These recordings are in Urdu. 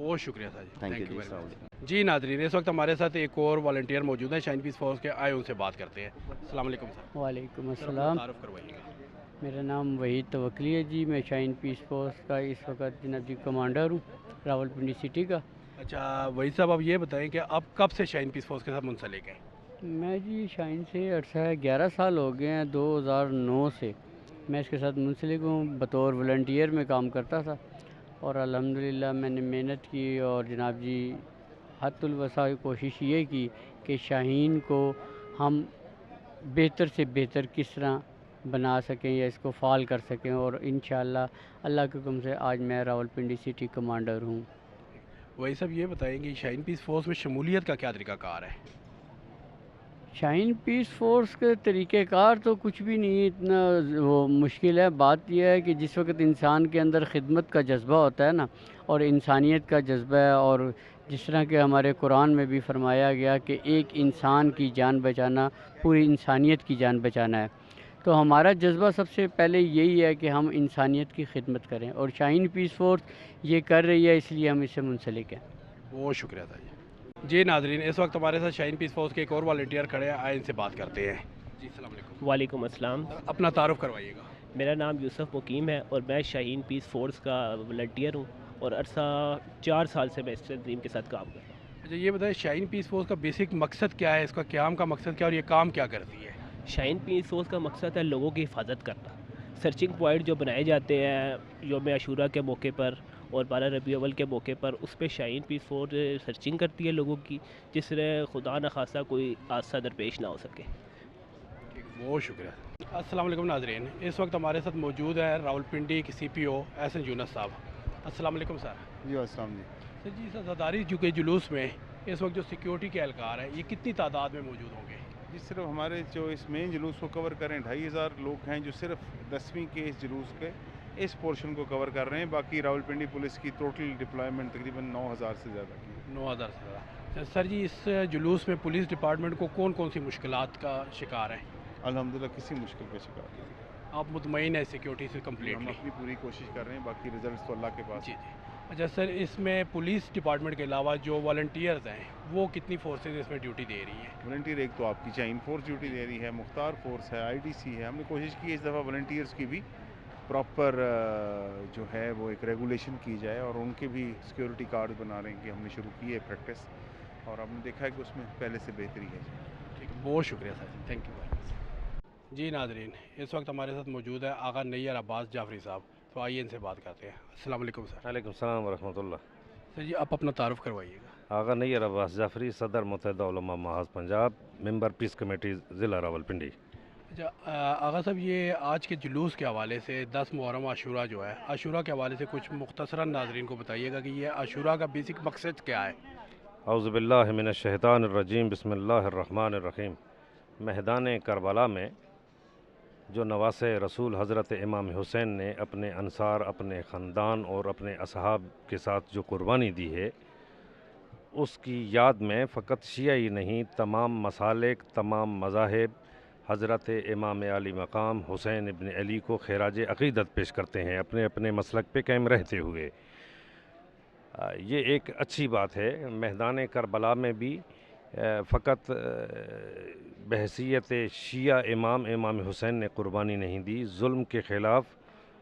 بہت شکریہ سر جی، تھینک تھینک یو یو جی، ویری السلام مچ۔ علیکم۔ جی ناظرین، اس وقت ہمارے ساتھ ایک اور والنٹیئر موجود ہیں شائن پیس فورس کے، آئے ان سے بات کرتے ہیں۔ السلام علیکم سر، وعلیکم سر اپنا السلام۔ تعارف کروائیے گا۔ میرا نام وحید توکلی ہے جی، میں شائن پیس فورس کا اس وقت جناب جی کمانڈر ہوں راول پنڈی سٹی کا۔ اچھا وحید صاحب، آپ یہ بتائیں کہ آپ کب سے شائن پیس فورس کے ساتھ منسلک ہیں؟ میں جی شائن سے عرصہ ہے 11 سال ہو گئے ہیں، 2009 سے میں اس کے ساتھ منسلک ہوں، بطور والنٹیئر میں کام کرتا تھا، اور الحمدللہ میں نے محنت کی اور جناب جی حد الوسع کوشش یہ کی کہ شاہین کو ہم بہتر سے بہتر کس طرح بنا سکیں یا اس کو فعال کر سکیں، اور انشاءاللہ اللہ کے حکم سے آج میں راول پنڈی سٹی کمانڈر ہوں۔ وحید صاحب یہ بتائیں کہ شائن پیس فورس میں شمولیت کا کیا طریقہ کار ہے؟ شاہین پیس فورس کے طریقہ کار تو کچھ بھی نہیں اتنا وہ مشکل ہے، بات یہ ہے کہ جس وقت انسان کے اندر خدمت کا جذبہ ہوتا ہے نا، اور انسانیت کا جذبہ ہے، اور جس طرح کہ ہمارے قرآن میں بھی فرمایا گیا کہ ایک انسان کی جان بچانا پوری انسانیت کی جان بچانا ہے، تو ہمارا جذبہ سب سے پہلے یہی ہے کہ ہم انسانیت کی خدمت کریں، اور شاہین پیس فورس یہ کر رہی ہے، اس لیے ہم اس سے منسلک ہیں۔ بہت شکریہ سر جی۔ جی ناظرین، اس وقت ہمارے ساتھ شائن پیس فورس کے ایک اور والنٹیئر کھڑے ہیں، آئے ان سے بات کرتے ہیں۔ جی السلام علیکم، وعلیکم السلام۔ اپنا تعارف کروائیے گا۔ میرا نام یوسف مقیم ہے اور میں شاہین پیس فورس کا والنٹیئر ہوں، اور عرصہ 4 سال سے میں اس تنظیم کے ساتھ کام کرتا ہوں۔ اچھا یہ بتائیں شائن پیس فورس کا بیسک مقصد کیا ہے، اس کا قیام کا مقصد کیا ہے، اور یہ کام کیا کرتی ہے؟ شاہین پیس فورس کا مقصد ہے لوگوں کی حفاظت کرنا۔ سرچنگ پوائنٹ جو بنائے جاتے ہیں یوم عاشورہ کے موقع پر اور 12 ربیع الاول کے موقع پر، اس پہ شاہین پیس فورس سرچنگ کرتی ہے لوگوں کی، جس سے خدا نخواستہ کوئی حادثہ درپیش نہ ہو سکے۔ بہت شکریہ۔ السلام علیکم ناظرین، اس وقت ہمارے ساتھ موجود ہے راولپنڈی کے سی پی او احسن یونس صاحب۔ السلام علیکم سر۔ جی السلام جی۔ سر جی، اس عزاداری کے جلوس میں اس وقت جو سیکیورٹی کے اہلکار ہیں یہ کتنی تعداد میں موجود ہوں گے؟ جی صرف ہمارے جو اس مین جلوس کو کور کریں 2500 لوگ ہیں جو صرف 10ویں کے اس جلوس کے اس پورشن کو کور کر رہے ہیں، باقی راولپنڈی پولیس کی ٹوٹل ڈپلائمنٹ تقریباً 9000 سے زیادہ کی۔ 9000 سے زیادہ۔ سر جی، اس جلوس میں پولیس ڈپارٹمنٹ کو کون کون سی مشکلات کا شکار ہیں؟ الحمدللہ کسی مشکل کا شکار نہیں۔ آپ مطمئن ہیں سیکیورٹی سے ہم کمپلیٹلی؟ اپنی پوری کوشش کر رہے ہیں، باقی ریزلٹس تو اللہ کے پاس جی ہیں۔ جی۔ اچھا سر، اس میں پولیس ڈپارٹمنٹ کے علاوہ جو والنٹیئرز ہیں وہ کتنی فورسز اس میں ڈیوٹی دے رہی ہیں؟ والنٹیئر ایک تو آپ کی شاہین فورس ڈیوٹی دے رہی ہے، مختار فورس ہے، ITC ہے۔ ہم نے کوشش کی ہے اس دفعہ والنٹیئرس کی بھی پراپر جو ہے وہ ایک ریگولیشن کی جائے، اور ان کے بھی سیکیورٹی کارڈ بنا رہے ہیں کہ ہم نے شروع کی ہے پریکٹس، اور ہم نے دیکھا ہے کہ اس میں پہلے سے بہتری ہے۔ ٹھیک ہے، بہت شکریہ سر، تھینک یو ویری مچ۔ جی ناظرین، اس وقت ہمارے ساتھ موجود ہے آغا نیر عباس جعفری صاحب، تو آئیے ان سے بات کرتے ہیں۔ السلام علیکم سر۔ وعلیکم السلام ورحمۃ اللہ۔ سر جی، آپ اپنا تعارف کروائیے گا۔ آغا نیر عباس جعفری، صدر متحدہ علماء محاذ پنجاب، ممبر پیس کمیٹی ضلع راولپنڈی۔ اچھا آغا صاحب، یہ آج کے جلوس کے حوالے سے 10 محرم عاشورہ جو ہے، عاشورہ کے حوالے سے کچھ مختصراً ناظرین کو بتائیے گا کہ یہ عاشورہ کا بیسک مقصد کیا ہے؟ اعوذ باللہ من الشیطان الرجیم، بسم اللہ الرحمن الرحیم۔ میدان کربلا میں جو نواس رسول حضرت امام حسین نے اپنے انصار، اپنے خاندان اور اپنے اصحاب کے ساتھ جو قربانی دی ہے، اس کی یاد میں فقط شیعہ ہی نہیں، تمام مسالک، تمام مذاہب حضرت امام علی مقام حسین ابن علی کو خراج عقیدت پیش کرتے ہیں، اپنے اپنے مسلک پہ قائم رہتے ہوئے۔ یہ ایک اچھی بات ہے۔ میدان کربلا میں بھی فقط بحیثیت شیعہ امام حسین نے قربانی نہیں دی، ظلم کے خلاف،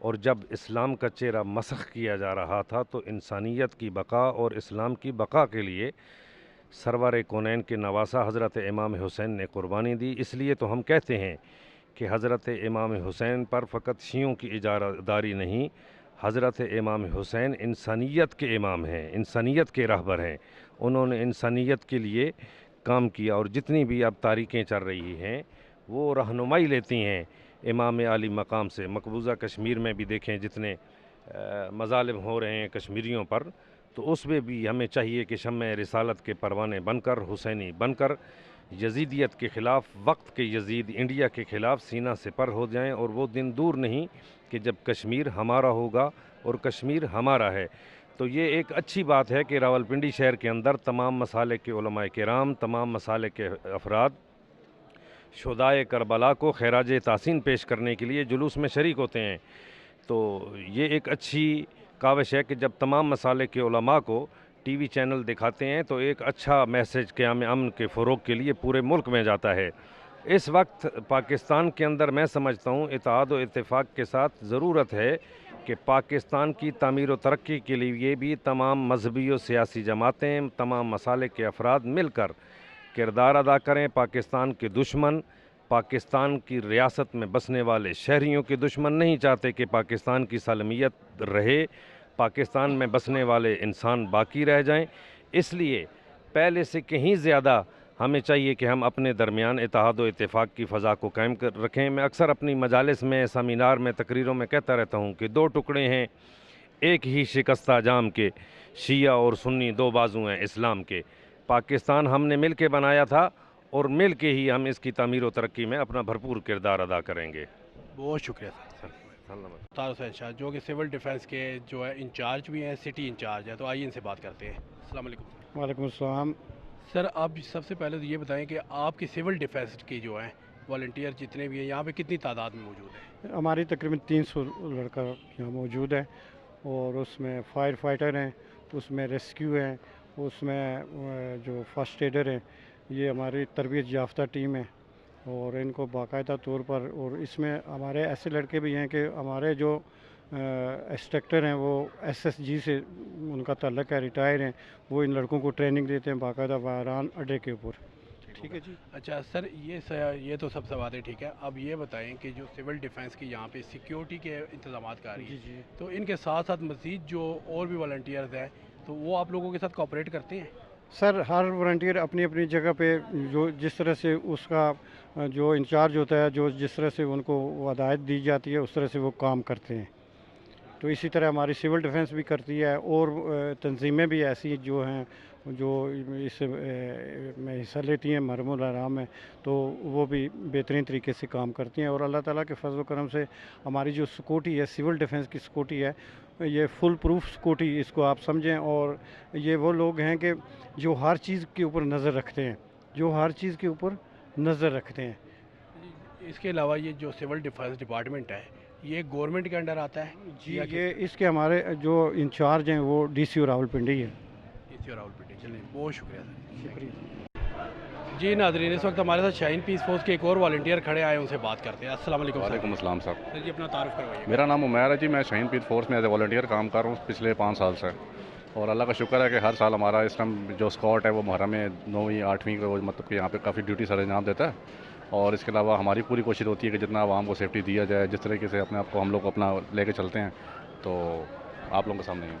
اور جب اسلام کا چہرہ مسخ کیا جا رہا تھا تو انسانیت کی بقا اور اسلام کی بقا کے لیے سرور کونین کے نواسہ حضرت امام حسین نے قربانی دی۔ اس لیے تو ہم کہتے ہیں کہ حضرت امام حسین پر فقط شیعوں کی اجارہ نہیں، حضرت امام حسین انسانیت کے امام ہیں، انسانیت کے رہبر ہیں۔ انہوں نے انسانیت کے لیے کام کیا، اور جتنی بھی اب تاریخیں چل رہی ہیں وہ رہنمائی لیتی ہیں امام علی مقام سے۔ مقبوضہ کشمیر میں بھی دیکھیں جتنے مظالم ہو رہے ہیں کشمیریوں پر، تو اس میں بھی ہمیں چاہیے کہ شمع رسالت کے پروانے بن کر، حسینی بن کر، یزیدیت کے خلاف، وقت کے یزید انڈیا کے خلاف سینہ سپر ہو جائیں، اور وہ دن دور نہیں کہ جب کشمیر ہمارا ہوگا اور کشمیر ہمارا ہے۔ تو یہ ایک اچھی بات ہے کہ راولپنڈی شہر کے اندر تمام مسالک کے علماء کرام، تمام مسالک کے افراد شہدائے کربلا کو خراج تحسین پیش کرنے کے لیے جلوس میں شریک ہوتے ہیں۔ تو یہ ایک اچھی کاوش ہے کہ جب تمام مسالک کے علماء کو ٹی وی چینل دکھاتے ہیں تو ایک اچھا میسج قیام امن کے فروغ کے لیے پورے ملک میں جاتا ہے۔ اس وقت پاکستان کے اندر میں سمجھتا ہوں اتحاد و اتفاق کے ساتھ ضرورت ہے کہ پاکستان کی تعمیر و ترقی کے لیے بھی تمام مذہبی و سیاسی جماعتیں، تمام مسالک کے افراد مل کر کردار ادا کریں۔ پاکستان کے دشمن پاکستان کی ریاست میں بسنے والے شہریوں کے دشمن نہیں چاہتے کہ پاکستان کی سالمیت رہے، پاکستان میں بسنے والے انسان باقی رہ جائیں۔ اس لیے پہلے سے کہیں زیادہ ہمیں چاہیے کہ ہم اپنے درمیان اتحاد و اتفاق کی فضا کو قائم رکھیں۔ میں اکثر اپنی مجالس میں، سیمینار میں، تقریروں میں کہتا رہتا ہوں کہ دو ٹکڑے ہیں ایک ہی شکستہ جام کے، شیعہ اور سنی دو بازو ہیں اسلام کے۔ پاکستان ہم نے مل کے بنایا تھا اور مل کے ہی ہم اس کی تعمیر و ترقی میں اپنا بھرپور کردار ادا کریں گے۔ بہت شکریہ سر۔ طاہر حسین شاہ جو کہ سول ڈیفنس کے جو ہے انچارج بھی ہیں، سٹی انچارج ہے، تو آئیے ان سے بات کرتے ہیں۔ السلام علیکم۔ وعلیکم السلام۔ سر آپ سب سے پہلے تو یہ بتائیں کہ آپ کی سول ڈیفنس کی جو ہیں والنٹیئر جتنے بھی ہیں یہاں پہ کتنی تعداد میں موجود ہیں؟ ہماری تقریباً 300 لڑکا یہاں موجود ہے، اور اس میں فائر فائٹر ہیں، اس میں ریسکیو ہیں، اس میں جو فرسٹ ایڈر ہیں، یہ ہماری تربیت یافتہ ٹیم ہے، اور ان کو باقاعدہ طور پر، اور اس میں ہمارے ایسے لڑکے بھی ہیں کہ ہمارے جو انسٹرکٹر ہیں وہ ایس ایس جی سے ان کا تعلق ہے، ریٹائر ہیں، وہ ان لڑکوں کو ٹریننگ دیتے ہیں باقاعدہ وائران اڈے کے اوپر۔ ٹھیک ہے جی۔ اچھا سر، یہ تو سب سے باتیں ٹھیک ہے، اب یہ بتائیں کہ جو سول ڈیفنس کی یہاں پہ سیکیورٹی کے انتظامات کر رہی ہیں، تو ان کے ساتھ ساتھ مزید جو اور بھی والنٹیئرز ہیں تو وہ آپ لوگوں کے ساتھ کوآپریٹ کرتے ہیں؟ سر ہر والنٹیئر اپنی اپنی جگہ پہ جو جس طرح سے اس کا جو انچارج ہوتا ہے، جو جس طرح سے ان کو ہدایت دی جاتی ہے اس طرح سے وہ کام کرتے ہیں۔ تو اسی طرح ہماری سول ڈیفنس بھی کرتی ہے، اور تنظیمیں بھی ایسی جو ہیں جو اس میں حصہ لیتی ہیں مرہم الحرام میں، تو وہ بھی بہترین طریقے سے کام کرتی ہیں، اور اللہ تعالیٰ کے فضل و کرم سے ہماری جو سیکورٹی ہے، سول ڈیفنس کی سیکورٹی ہے، یہ فل پروف سیکورٹی اس کو آپ سمجھیں، اور یہ وہ لوگ ہیں کہ جو ہر چیز کے اوپر نظر رکھتے ہیں، جو ہر چیز کے اوپر نظر رکھتے ہیں۔ اس کے علاوہ یہ جو سول ڈیفنس ڈپارٹمنٹ ہے یہ گورنمنٹ کے انڈر آتا ہے؟ جی، یہ اس کے ہمارے جو انچارج ہیں وہ ڈی سی راولپنڈی ہے۔ ڈی سی راولپنڈی، چلیے بہت شکریہ سر۔ شکریہ جی۔ ناظرین، اس وقت ہمارے ساتھ شاہین پیس فورس کے ایک اور والنٹیئر کھڑے آئے، ان سے بات کرتے ہیں۔ السلام علیکم۔ وعلیکم السلام سر۔ سر جی اپنا تعارف کروائیے۔ میرا نام عمیر ہے جی، میں شاہین پیس فورس میں ایز اے والنٹیئر کام کر رہا ہوں پچھلے 5 سال سے، اور اللہ کا شکر ہے کہ ہر سال ہمارا اس ٹائم جو اسکواڈ ہے وہ محرم میں 9ویں 8ویں کو مطلب کہ یہاں پہ کافی ڈیوٹی سر انجام دیتا ہے، اور اس کے علاوہ ہماری پوری کوشش ہوتی ہے کہ جتنا عوام کو سیفٹی دیا جائے، جس طریقے سے اپنے آپ کو ہم لوگ اپنا لے کے چلتے ہیں، تو آپ لوگوں کے سامنے ہیں۔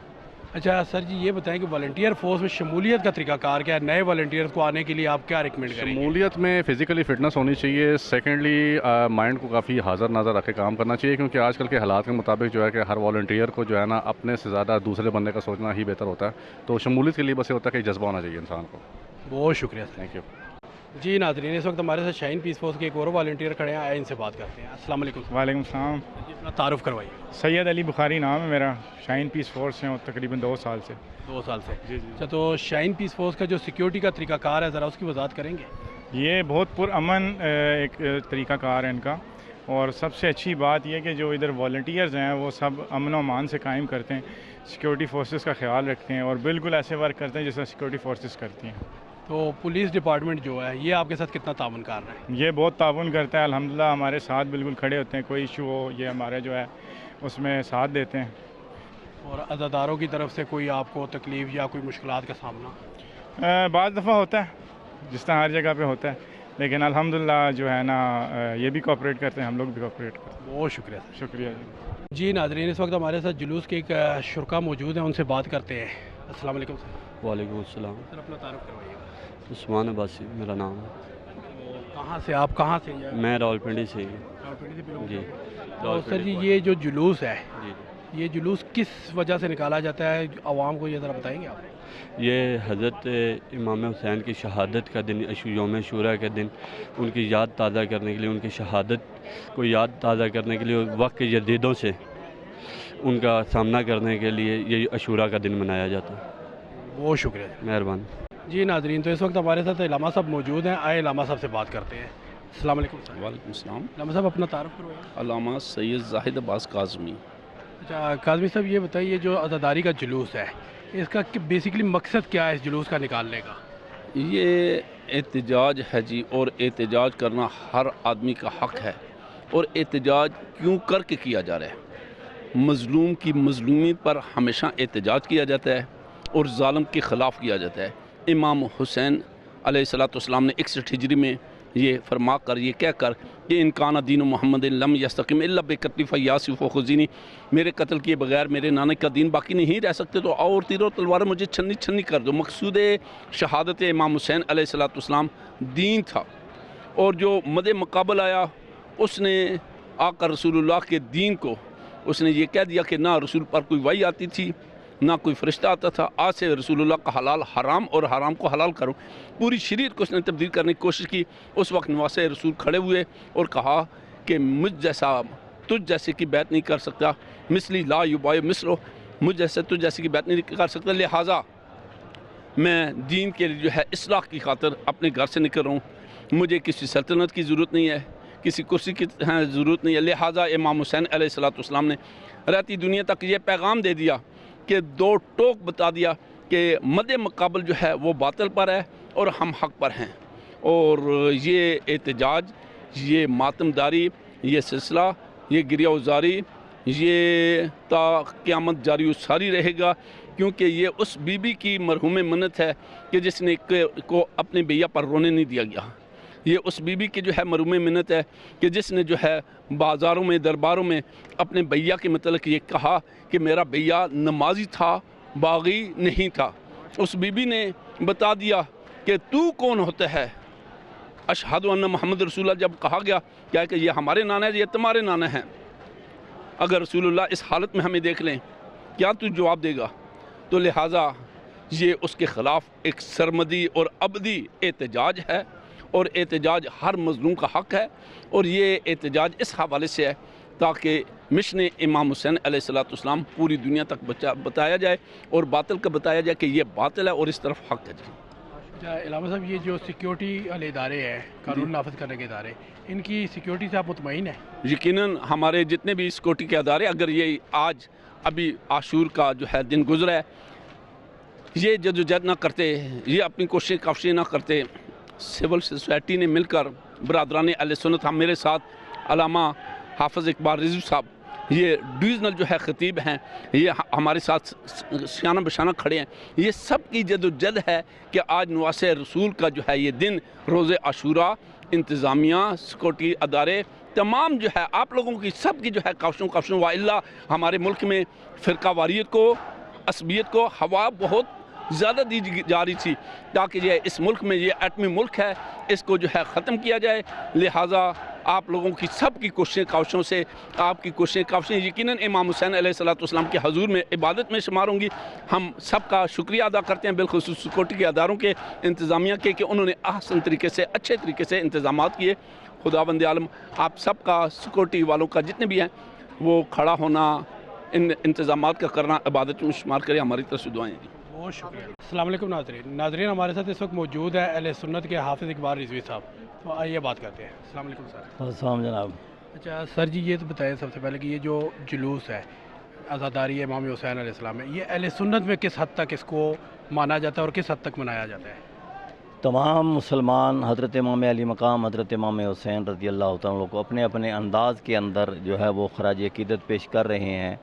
اچھا سر جی یہ بتائیں کہ والنٹیئر فورس میں شمولیت کا طریقہ کار کیا ہے؟ نئے والنٹیئرز کو آنے کے لیے آپ کیا ریکمینڈ کریں گے؟ شمولیت میں فزیکلی فٹنس ہونی چاہیے، سیکنڈلی مائنڈ کو کافی حاضر نظر رکھ کے کام کرنا چاہیے، کیونکہ آج کل کے حالات کے مطابق جو ہے کہ ہر والنٹیئر کو جو ہے نا اپنے سے زیادہ دوسرے بندے کا سوچنا ہی بہتر ہوتا ہے، تو شمولیت کے لیے بس یہ ہوتا ہے کہ جذبہ ہونا چاہیے انسان کو۔ بہت شکریہ سر۔ تھینک یو جی ناظرین، اس وقت ہمارے ساتھ شاہین پیس فورس کے ایک اور والنٹیئر کھڑے ہیں، آئے ان سے بات کرتے ہیں۔ السلام علیکم۔ وعلیکم السلام۔ جی اپنا تعارف کروائیے۔ سید علی بخاری نام ہے میرا، شاہین پیس فورس ہیں، اور تقریباً 2 سال سے۔ 2 سال سے؟ جی جی۔ اچھا، تو شاہین پیس فورس کا جو سیکیورٹی کا طریقہ کار ہے ذرا اس کی وضاحت کریں گے؟ یہ بہت پرامن ایک طریقہ کار ہے ان کا، اور سب سے اچھی بات یہ کہ جو ادھر والنٹیئرز ہیں وہ سب امن و امان سے قائم کرتے ہیں، سیکیورٹی فورسز کا خیال رکھتے ہیں، اور بالکل ایسے ورک کرتے ہیں جیسا سیکیورٹی فورسز کرتی ہیں۔ تو پولیس ڈپارٹمنٹ جو ہے یہ آپ کے ساتھ کتنا تعاون کر رہا ہے؟ یہ بہت تعاون کرتا ہے الحمدللہ، ہمارے ساتھ بالکل کھڑے ہوتے ہیں، کوئی ایشو ہو یہ ہمارے جو ہے اس میں ساتھ دیتے ہیں۔ اور عزاداروں کی طرف سے کوئی آپ کو تکلیف یا کوئی مشکلات کا سامنا؟ بعض دفعہ ہوتا ہے، جس طرح ہر جگہ پہ ہوتا ہے، لیکن الحمدللہ جو ہے نا یہ بھی کوآپریٹ کرتے ہیں، ہم لوگ بھی کوآپریٹ کرتے ہیں۔ بہت شکریہ سر۔ شکریہ جی۔ جی ناظرین، اس وقت ہمارے ساتھ جلوس کے ایک شرکا موجود ہیں، ان سے بات کرتے ہیں۔ السلام علیکم سر۔ وعلیکم السلام۔ سر اپنا تعارف کروائیے۔ عثمان عباسی میرا نام ہے۔ کہاں سے آپ کہاں سے؟ میں راولپنڈی سے ہی راولپنڈی سے belong جی۔ کرتے ہیں؟ تو سر جی یہ جو جلوس ہے جی، یہ جلوس کس وجہ سے نکالا جاتا ہے عوام کو یہ ذرا بتائیں گے آپ؟ یہ حضرت امام حسین کی شہادت کا دن، یوم عاشوراء کے دن ان کی یاد تازہ کرنے کے لیے، ان کی شہادت کو یاد تازہ کرنے کے لیے، وقت کے جدیدوں سے ان کا سامنا کرنے کے لیے یہ عاشوراء کا دن منایا جاتا ہے۔ بہت شکریہ۔ مہربانی۔ جی ناظرین، تو اس وقت ہمارے ساتھ علامہ صاحب موجود ہیں، آئے علامہ صاحب سے بات کرتے ہیں۔ السلام علیکم سر۔ وعلیکم السلام۔ علامہ صاحب اپنا تعارف کروائیے۔ علامہ سید زاہد عباس کاظمی۔ اچھا کاظمی صاحب یہ بتائیے جو عزاداری کا جلوس ہے اس کا بیسیکلی مقصد کیا ہے اس جلوس کا نکالنے کا؟ یہ احتجاج ہے جی، اور احتجاج کرنا ہر آدمی کا حق ہے، اور احتجاج کیوں کر کے کیا جا رہا ہے؟ مظلوم کی مظلومی پر ہمیشہ احتجاج کیا جاتا ہے اور ظالم کے خلاف کیا جاتا ہے۔ امام حسین علیہ السلام نے 61 ہجری میں یہ فرما کر، یہ کہہ کر کہ ان کان دین محمد لم یستقم الا بقتل فیاسف وخزینی، میرے قتل کیے بغیر میرے نانے کا دین باقی نہیں رہ سکتے، تو اور تیر و تلوار مجھے چھنی چھنی کر دو۔ مقصود شہادت امام حسین علیہ السلام دین تھا، اور جو مد مقابل آیا اس نے آ کر رسول اللہ کے دین کو اس نے یہ کہہ دیا کہ نہ رسول پر کوئی وحی آتی تھی، نہ کوئی فرشتہ آتا تھا، آج سے رسول اللہ کا حلال حرام اور حرام کو حلال کرو۔ پوری شریعت کو اس نے تبدیل کرنے کی کوشش کی۔ اس وقت نواسہ رسول کھڑے ہوئے اور کہا کہ مجھ جیسا تجھ جیسے کی بیعت نہیں کر سکتا، مثلی لا یبایع مثلو، مجھ جیسے تجھ جیسے کی بیعت نہیں کر سکتا، لہٰذا میں دین کے لیے جو ہے اصلاح کی خاطر اپنے گھر سے نکل رہا ہوں، مجھے کسی سلطنت کی ضرورت نہیں ہے، کسی کرسی کی ضرورت نہیں ہے۔ لہٰذا امام حسین علیہ السلام نے رہتی دنیا تک یہ پیغام دے دیا کہ دو ٹوک بتا دیا کہ مد مقابل جو ہے وہ باطل پر ہے اور ہم حق پر ہیں، اور یہ احتجاج، یہ ماتمداری، یہ سلسلہ، یہ گریہ وزاری، یہ تا قیامت جاری و ساری رہے گا، کیونکہ یہ اس بی بی کی مرحوم منت ہے کہ جس نے کو اپنے بھیا پر رونے نہیں دیا گیا۔ یہ اس بی بی کی جو ہے مرحوم منت ہے کہ جس نے جو ہے بازاروں میں درباروں میں اپنے بھیا کے متعلق یہ کہا کہ میرا بھیا نمازی تھا، باغی نہیں تھا۔ اس بی بی نے بتا دیا کہ تو کون ہوتا ہے؟ اشہد ان محمد رسول اللہ جب کہا گیا کیا کہ یہ ہمارے نانا ہے، یہ تمہارے نانا ہیں، اگر رسول اللہ اس حالت میں ہمیں دیکھ لیں کیا تو جواب دے گا؟ تو لہٰذا یہ اس کے خلاف ایک سرمدی اور ابدی احتجاج ہے، اور احتجاج ہر مظلوم کا حق ہے، اور یہ احتجاج اس حوالے سے ہے تاکہ مشن امام حسین علیہ السلام پوری دنیا تک بتایا جائے اور باطل کا بتایا جائے کہ یہ باطل ہے اور اس طرف حق ہے۔ جی علامہ صاحب، یہ جو سیکیورٹی والے ادارے ہیں، قانون نافذ کرنے کے ادارے، ان کی سیکیورٹی سے آپ مطمئن ہیں؟ یقیناً ہمارے جتنے بھی سیکیورٹی کے ادارے، اگر یہ آج ابھی عاشور کا جو ہے دن گزرا ہے، یہ جدوجہد نہ کرتے، یہ اپنی کوششیں نہ کرتے، سول سوسائٹی نے مل کر برادران اہل سنت، ہم میرے ساتھ علامہ حافظ اقبال رضوی صاحب، یہ ڈویژنل جو ہے خطیب ہیں، یہ ہمارے ساتھ شانہ بشانہ کھڑے ہیں، یہ سب کی جدوجہد ہے کہ آج نواسہ رسول کا جو ہے یہ دن روز عاشورہ، انتظامیہ، سیکورٹی ادارے، تمام جو ہے آپ لوگوں کی سب کی جو ہے کاوشوں وَإِلَّا ہمارے ملک میں فرقہ واریت کو، عصبیت کو ہوا بہت زیادہ دی جا رہی تھی تاکہ یہ اس ملک میں، یہ ایٹمی ملک ہے، اس کو جو ہے ختم کیا جائے۔ لہٰذا آپ لوگوں کی سب کی کوششوں سے، آپ کی کوششیں یقیناً امام حسین علیہ السلام کے حضور میں عبادت میں شمار ہوں گی۔ ہم سب کا شکریہ ادا کرتے ہیں، بالخصوص سیکورٹی کے اداروں کے، انتظامیہ کے، کہ انہوں نے احسن طریقے سے، اچھے طریقے سے انتظامات کیے۔ خداوند عالم آپ سب کا، سیکورٹی والوں کا جتنے بھی ہیں، وہ کھڑا ہونا، ان انتظامات کا کرنا عبادت میں شمار کرے۔ ہماری طرف سے دعائیں ہیں۔ بہت شکریہ۔ السلام علیکم ناظرین، ہمارے ساتھ اس وقت موجود ہے اہل سنت کے حافظ اقبال رضوی صاحب، تو آئیے بات کرتے ہیں۔ السلام علیکم سر۔ السلام جناب۔ اچھا سر جی، یہ تو بتائیں سب سے پہلے کہ یہ جو جلوس ہے عزاداری امام حسین علیہ السلام میں، یہ اہل سنت میں کس حد تک اس کو مانا جاتا ہے اور کس حد تک منایا جاتا ہے؟ تمام مسلمان حضرت امام علی مقام حضرت امام حسین رضی اللہ تعالیٰ کو اپنے اپنے انداز کے اندر جو ہے وہ خراج عقیدت پیش کر رہے ہیں۔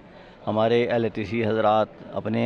ہمارے اہل تشیع حضرات اپنے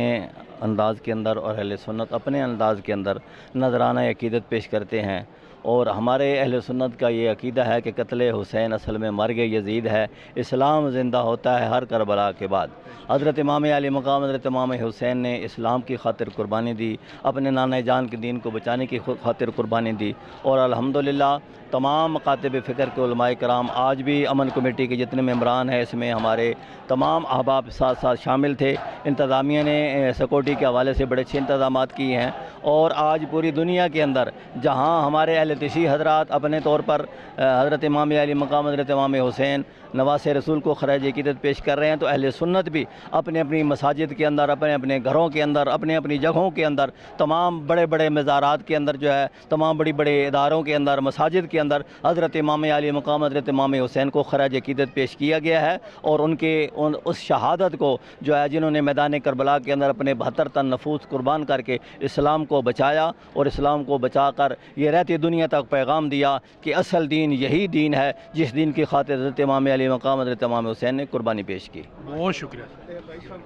انداز کے اندر اور اہل سنت اپنے انداز کے اندر نذرانہ عقیدت پیش کرتے ہیں، اور ہمارے اہل سنت کا یہ عقیدہ ہے کہ قتل حسین اصل میں مرگ یزید ہے، اسلام زندہ ہوتا ہے ہر کربلا کے بعد۔ حضرت امام علی مقام حضرت امام حسین نے اسلام کی خاطر قربانی دی، اپنے نانا جان کے دین کو بچانے کی خاطر قربانی دی، اور الحمدللہ تمام مکاتب فکر کے علماء کرام آج بھی امن کمیٹی کے جتنے ممبران ہیں، اس میں ہمارے تمام احباب ساتھ شامل تھے۔ انتظامیہ نے سیکورٹی کے حوالے سے بڑے اچھے انتظامات کیے ہیں، اور آج پوری دنیا کے اندر جہاں ہمارے اہل LTC حضرات اپنے طور پر حضرت امام علی مقام حضرت امام حسین نواز رسول کو خراج عقیدت پیش کر رہے ہیں، تو اہل سنت بھی اپنے اپنی مساجد کے اندر، اپنے اپنے گھروں کے اندر، اپنے اپنی جگہوں کے اندر، تمام بڑے بڑے مزارات کے اندر جو ہے، تمام بڑی بڑے اداروں کے اندر، مساجد کے اندر حضرت امام علی مقام حضرت امام حسین کو خراج عقیدت پیش کیا گیا ہے، اور ان کے اس شہادت کو جو ہے جنہوں نے میدان کربلا کے اندر اپنے 72 تن نفوس قربان کر کے اسلام کو بچایا اور اسلام کو بچا کر یہ رہتی دنیا تک پیغام دیا کہ اصل دین یہی دین ہے جس دین کی خاطر حضرت امام علی مقام حضرت امام حسین نے قربانی پیش کی۔ بہت شکریہ۔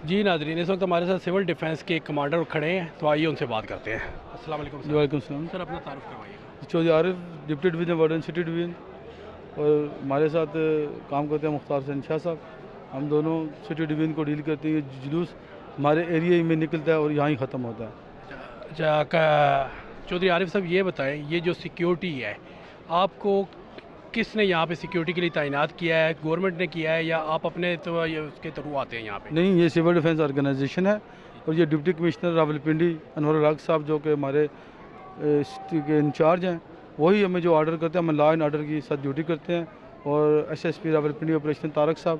جی ناظرین، اس وقت ہمارے ساتھ سول ڈیفنس کے کمانڈر کھڑے ہیں، تو آئیے ان سے بات کرتے ہیں۔ السلام علیکم سر۔ وعلیکم السلام سر اپنا تعارف کروائیے۔ Chaudhry Arif, deputy division warden city division, اور ہمارے ساتھ کام کرتے ہیں مختار حسین شاہ صاحب۔ ہم دونوں سٹی ڈویژن کو ڈیل کرتے ہیں۔ جلوس ہمارے ایریا میں نکلتا ہے اور یہاں ہی ختم ہوتا ہے۔ اچھا چودھری عارف صاحب، یہ بتائیں، یہ جو سیکیورٹی ہے، آپ کو کس نے یہاں پہ سیکیورٹی کے لیے تعینات کیا ہے؟ گورنمنٹ نے کیا ہے یا آپ اپنے تو اس کے تھرو آتے ہیں یہاں پہ؟ نہیں، یہ سول ڈیفنس آرگنائزیشن ہے، اور یہ ڈپٹی کمشنر راولپنڈی انور الحق صاحب جو کہ ہمارے کے انچارج ہیں، وہی ہمیں جو آرڈر کرتے ہیں، ہم لا اینڈ آرڈر کی ساتھ ڈیوٹی کرتے ہیں، اور SSP راولپنڈی آپریشن طارق صاحب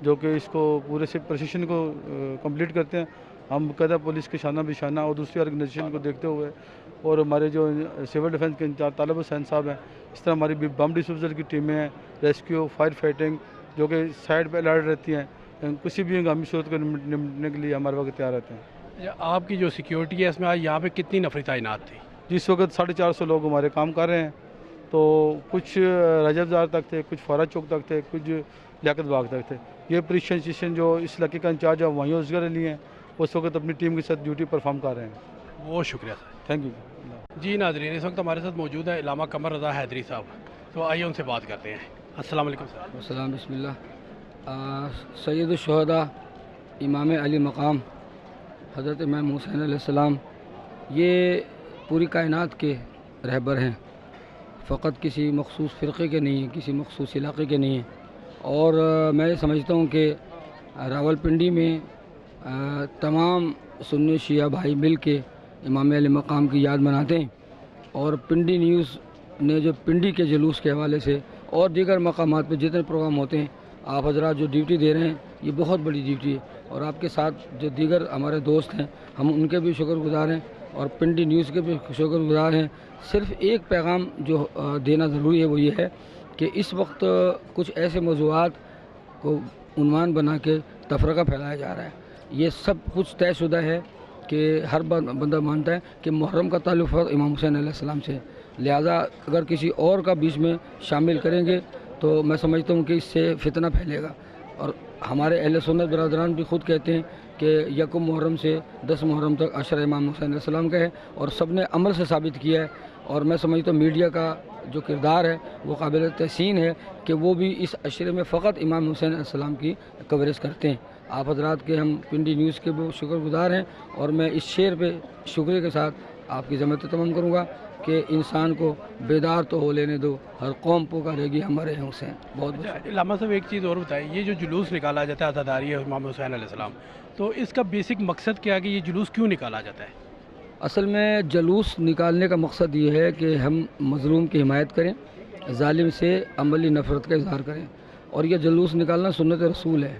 جو کہ اس کو پورے سے پروسیشن کو کمپلیٹ کرتے ہیں۔ ہم باقاعدہ پولیس کے شانہ بشانہ اور دوسری آرگنائزیشن کو دیکھتے ہوئے، اور ہمارے جو سول ڈیفنس کے انچارج طالب حسین صاحب ہیں، اس طرح ہماری بھی بم ڈسپوزل کی ٹیمیں ہیں، ریسکیو، فائر فائٹنگ، جو کہ سائڈ پہ الرٹ رہتی ہیں، کسی بھی ہنگامی صورت کو نمٹنے کے لیے ہمارے وقت تیار رہتے ہیں۔ آپ کی جو سیکیورٹی ہے، اس میں آج یہاں پہ کتنی نفری تعینات تھی؟ جس وقت 450 لوگ ہمارے کام کر رہے ہیں، تو کچھ رجب زار تک تھے، کچھ فورا چوک تک تھے، کچھ لیاقت باغ تک تھے۔ یہ پولیس اسٹیشن جو اس علاقے کا انچارج ہے وہیں ازگر علی ہیں، اس وقت اپنی ٹیم کے ساتھ ڈیوٹی پرفارم کر رہے ہیں۔ بہت شکریہ سر۔ Thank you. جی ناظرین، اس وقت ہمارے ساتھ موجود ہے علامہ قمر رضا حیدری صاحب، تو آئیے ان سے بات کرتے ہیں۔ السلام علیکم سر۔ السلام، بسم اللہ۔ سید الشہداء امام علی مقام حضرت امام حسین علیہ السلام یہ پوری کائنات کے رہبر ہیں، فقط کسی مخصوص فرقے کے نہیں ہیں، کسی مخصوص علاقے کے نہیں ہیں۔ اور میں یہ سمجھتا ہوں کہ راولپنڈی میں تمام سنی شیعہ بھائی مل کے امام علی مقام کی یاد مناتے ہیں، اور پنڈی نیوز نے جو پنڈی کے جلوس کے حوالے سے اور دیگر مقامات پہ جتنے پروگرام ہوتے ہیں، آپ حضرات جو ڈیوٹی دے رہے ہیں، یہ بہت بڑی ڈیوٹی ہے، اور آپ کے ساتھ جو دیگر ہمارے دوست ہیں، ہم ان کے بھی شکر گزار ہیں، اور پنڈی نیوز کے بھی شکر گزار ہیں۔ صرف ایک پیغام جو دینا ضروری ہے وہ یہ ہے کہ اس وقت کچھ ایسے موضوعات کو عنوان بنا کے تفرقہ پھیلایا جا رہا ہے۔ یہ سب کچھ طے شدہ ہے کہ ہر بندہ مانتا ہے کہ محرم کا تعلق امام حسین علیہ السلام سے، لہٰذا اگر کسی اور کا بیچ میں شامل کریں گے تو میں سمجھتا ہوں کہ اس سے فتنہ پھیلے گا۔ اور ہمارے اہل سنت برادران بھی خود کہتے ہیں کہ یکم محرم سے 10 محرم تک عشر امام حسین علیہ السلام کا ہے، اور سب نے عمل سے ثابت کیا ہے۔ اور میں سمجھتا ہوں میڈیا کا جو کردار ہے وہ قابل تحسین ہے کہ وہ بھی اس عشرے میں فقط امام حسین علیہ السلام کی کوریج کرتے ہیں۔ آپ حضرات کے ہم پنڈی نیوز کے بھی شکر گزار ہیں، اور میں اس شعر پہ شکریہ کے ساتھ آپ کی ذمت تمام کروں گا کہ انسان کو بیدار تو ہو لینے دو، ہر قوم پکارے گی ہمارے حسین۔ بہت بہت علامہ صاحب، ایک چیز اور بتائیں، یہ جو جلوس نکالا جاتا ہے عزاداری امام حسین علیہ السلام، تو اس کا بیسک مقصد کیا ہے کہ یہ جلوس کیوں نکالا جاتا ہے؟ اصل میں جلوس نکالنے کا مقصد یہ ہے کہ ہم مظلوم کی حمایت کریں، ظالم سے عملی نفرت کا اظہار کریں، اور یہ جلوس نکالنا سنت رسول ہے۔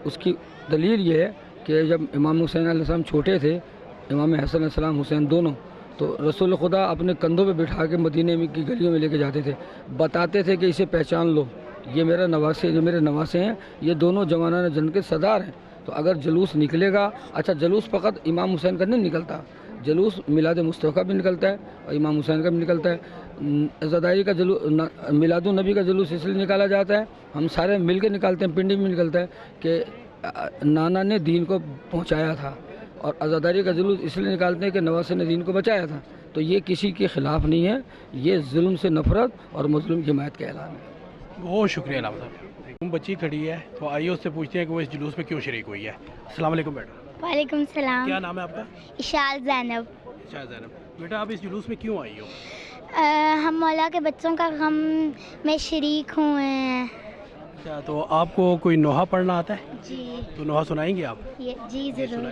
اس کی دلیل یہ ہے کہ جب امام حسین علیہ السلام چھوٹے تھے، امام حسن علیہ السلام حسین دونوں، تو رسول خدا اپنے کندھوں پہ بٹھا کے مدینے میں کی گلیوں میں لے کے جاتے تھے، بتاتے تھے کہ اسے پہچان لو، یہ میرا نواسے، یہ میرے نواسے ہیں، یہ دونوں جوانان جنگ کے سردار ہیں۔ تو اگر جلوس نکلے گا، اچھا جلوس فقط امام حسین کا نہیں نکلتا، جلوس میلاد مصطفیٰ کا بھی نکلتا ہے اور امام حسین کا بھی نکلتا ہے۔ عزاداری کا جلوس، میلاد النبی کا جلوس اس لیے نکالا جاتا ہے، ہم سارے مل کے نکالتے ہیں، پنڈی میں نکلتا ہے کہ نانا نے دین کو پہنچایا تھا، اور عزاداری کا جلوس اس لیے نکالتے ہیں کہ نواسے نے دین کو بچایا تھا۔ تو یہ کسی کے خلاف نہیں ہے، یہ ظلم سے نفرت اور مظلوم کی حمایت کا اعلان ہے۔ بہت شکریہ علامہ صاحب۔ بچی کھڑی ہے، تو آئیے اس سے پوچھتے ہیں کہ وہ اس جلوس میں کیوں شریک ہوئی ہے۔ السلام علیکم بیٹا۔ وعلیکم السلام۔ کیا نام ہے آپ کا؟ اشال زینب۔ اشال زینب، بیٹا آپ اس جلوس میں کیوں آئی ہو؟ ہم مولا کے بچوں کا غم میں شریک ہوئے ہیں۔ اچھا، تو آپ کو کوئی نوحہ پڑھنا آتا ہے؟ جی۔ تو نوحہ سنائیں گے آپ؟ جی ضرور۔